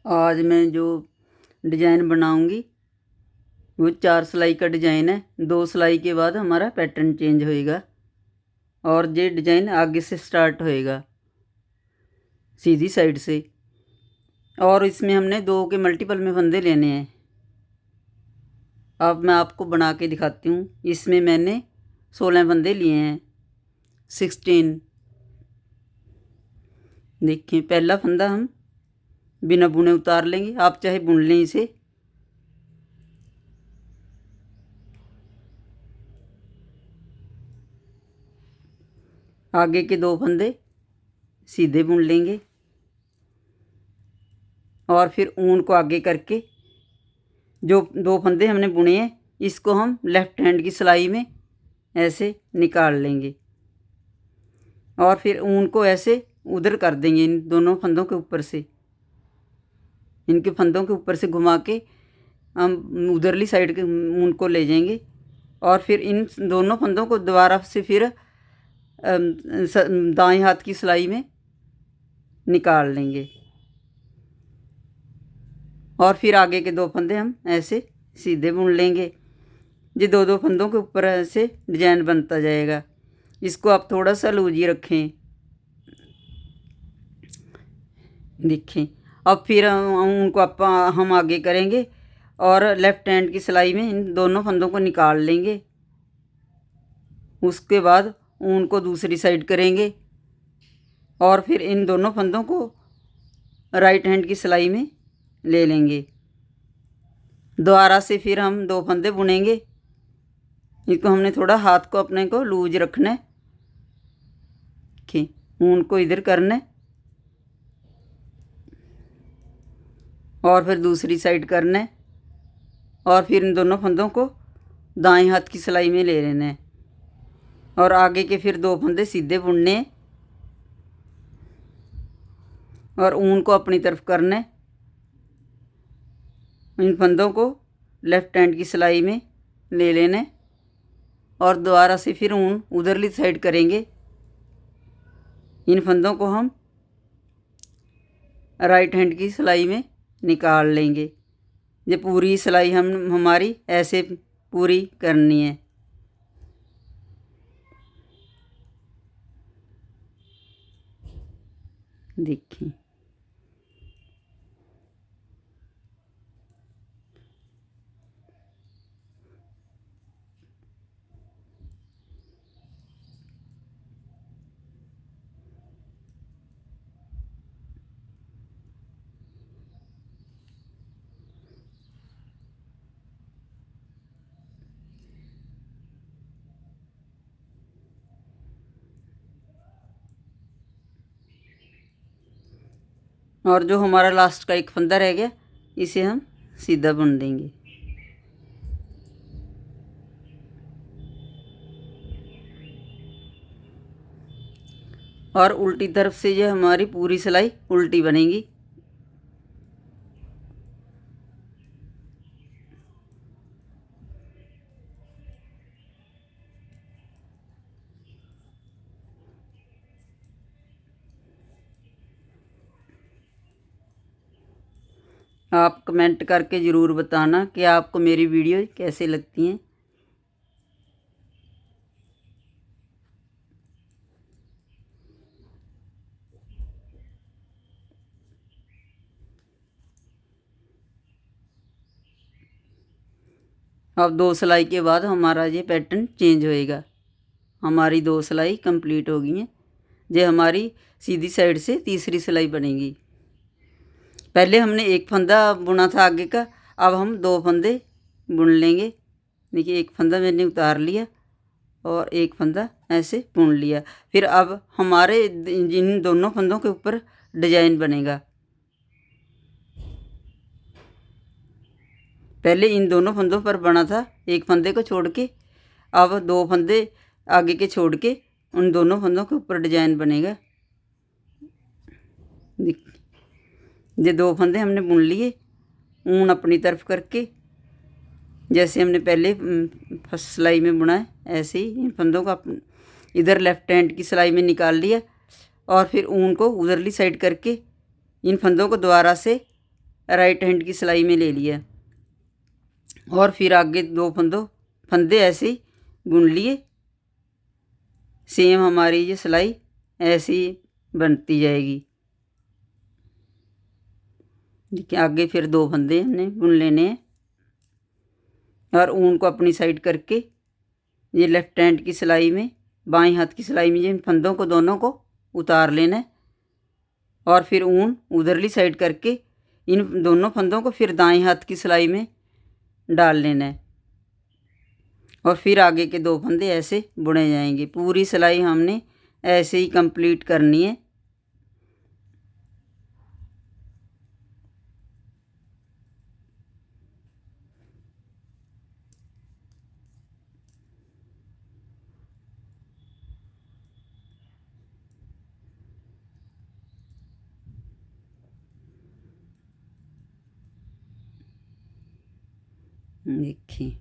आज मैं जो डिज़ाइन बनाऊंगी वो 4 सिलाई का डिज़ाइन है। 2 सिलाई के बाद हमारा पैटर्न चेंज होएगा और ये डिज़ाइन आगे से स्टार्ट होएगा सीधी साइड से। और इसमें हमने 2 के मल्टीपल में फंदे लेने हैं। अब मैं आपको बना के दिखाती हूँ। इसमें मैंने 16 फंदे लिए हैं, 16। देखिए, पहला फंदा हम बिना बुने उतार लेंगे। आप चाहे बुन लें इसे। आगे के 2 फंदे सीधे बुन लेंगे और फिर ऊन को आगे करके जो 2 फंदे हमने बुने हैं इसको हम लेफ्ट हैंड की सिलाई में ऐसे निकाल लेंगे और फिर ऊन को ऐसे उधर कर देंगे। इन दोनों फंदों के ऊपर से, इनके फंदों के ऊपर से घुमा के हम उधरली साइड के ऊन को ले जाएंगे और फिर इन दोनों फंदों को दोबारा से फिर दाएं हाथ की सिलाई में निकाल लेंगे और फिर आगे के 2 फंदे हम ऐसे सीधे बुन लेंगे। ये 2 फंदों के ऊपर ऐसे डिजाइन बनता जाएगा। इसको आप थोड़ा सा लूज ही रखें। देखें, अब फिर उनको हम आगे करेंगे और लेफ्ट हैंड की सिलाई में इन दोनों फंदों को निकाल लेंगे। उसके बाद ऊन को दूसरी साइड करेंगे और फिर इन दोनों फंदों को राइट हैंड की सिलाई में ले लेंगे। दोबारा से फिर हम 2 फंदे बुनेंगे। इसको हमने थोड़ा हाथ को अपने को लूज रखना है। ठीक, ऊन को इधर करना है और फिर दूसरी साइड करना है और फिर इन दोनों फंदों को दाएं हाथ की सिलाई में ले लेना है और आगे के फिर 2 फंदे सीधे बुनने हैं और ऊन को अपनी तरफ करना है। इन फंदों को लेफ्ट हैंड की सिलाई में ले लेना है और दोबारा से फिर ऊन उधरली साइड करेंगे। इन फंदों को हम राइट हैंड की सिलाई में निकाल लेंगे। ये पूरी सिलाई हमारी ऐसे पूरी करनी है। देखिए, और जो हमारा लास्ट का एक फंदा रह गया इसे हम सीधा बुन देंगे। और उल्टी तरफ से ये हमारी पूरी सिलाई उल्टी बनेगी। आप कमेंट करके ज़रूर बताना कि आपको मेरी वीडियो कैसे लगती हैं। अब 2 सिलाई के बाद हमारा ये पैटर्न चेंज होएगा। हमारी 2 सिलाई कंप्लीट हो गई हैं। ये हमारी सीधी साइड से तीसरी सिलाई बनेगी। पहले हमने एक फंदा बुना था आगे का, अब हम 2 फंदे बुन लेंगे। देखिए, एक फंदा मैंने उतार लिया और एक फंदा ऐसे बुन लिया। फिर अब हमारे इन दोनों फंदों के ऊपर डिजाइन बनेगा। पहले इन दोनों फंदों पर बना था, एक फंदे को छोड़ के। अब 2 फंदे आगे के छोड़ के उन दोनों फंदों के ऊपर डिजाइन बनेगा। ये 2 फंदे हमने बुन लिए ऊन अपनी तरफ करके, जैसे हमने पहले फर्स्ट सिलाई में बुना है ऐसे ही इन फंदों का इधर लेफ्ट हैंड की सिलाई में निकाल लिया और फिर ऊन को उधरली साइड करके इन फंदों को दोबारा से राइट हैंड की सिलाई में ले लिया और फिर आगे 2 फंदे ऐसे ही बुन लिए। सेम हमारी ये सिलाई ऐसे ही बनती जाएगी। देखिए आगे फिर 2 फंदे हमने बुन लेने हैं और ऊन को अपनी साइड करके ये लेफ्ट हैंड की सिलाई में, बाएं हाथ की सिलाई में, इन फंदों को दोनों को उतार लेना है और फिर ऊन उधरली साइड करके इन दोनों फंदों को फिर दाएं हाथ की सिलाई में डाल लेना है और फिर आगे के 2 फंदे ऐसे बुने जाएंगे। पूरी सिलाई हमने ऐसे ही कंप्लीट करनी है। देखिए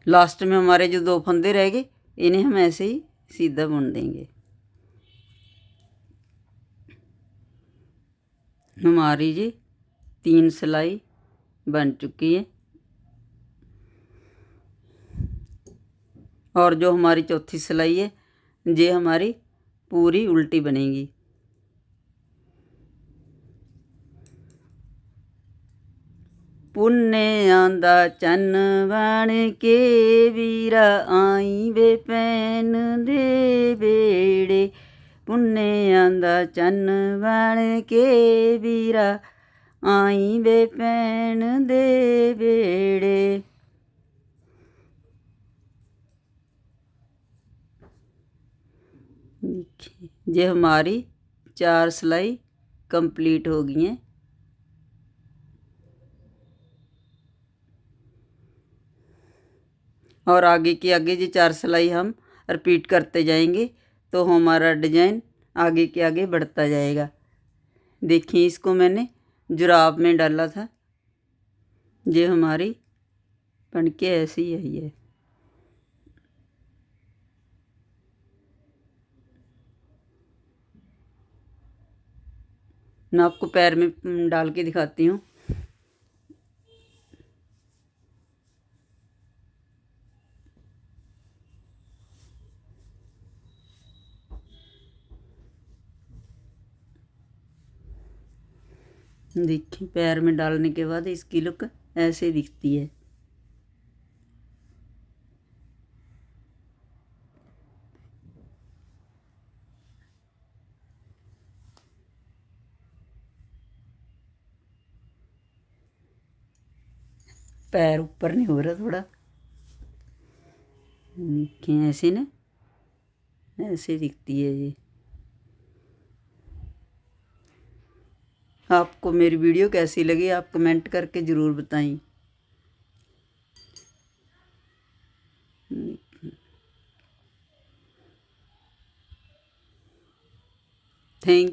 लास्ट में हमारे जो 2 फंदे रह गए इन्हें हम ऐसे ही सीधा बुन देंगे। हमारी ये 3 सिलाई बन चुकी है और जो हमारी चौथी सिलाई है ये हमारी पूरी उल्टी बनेगी। पुन्ने आंदा चन्न बन के वीरा आई वे पैन दे बेड़े। पुन्ने आंदा चन्न बन के वीरा आई वे पैन दे बेड़े। ये हमारी 4 सिलाई कंप्लीट हो गई हैं। और आगे की आगे ये 4 सिलाई हम रिपीट करते जाएंगे तो हमारा डिजाइन आगे के आगे बढ़ता जाएगा। देखिए इसको मैंने जुराब में डाला था, ये हमारी बनके ऐसी ही आई है। मैं आपको पैर में डाल के दिखाती हूँ। देखिए पैर में डालने के बाद इसकी लुक ऐसे दिखती है। पैर ऊपर नहीं हो रहा थोड़ा, देखिए ऐसे ना, ऐसे दिखती है ये। आपको मेरी वीडियो कैसी लगी आप कमेंट करके ज़रूर बताएं। थैंक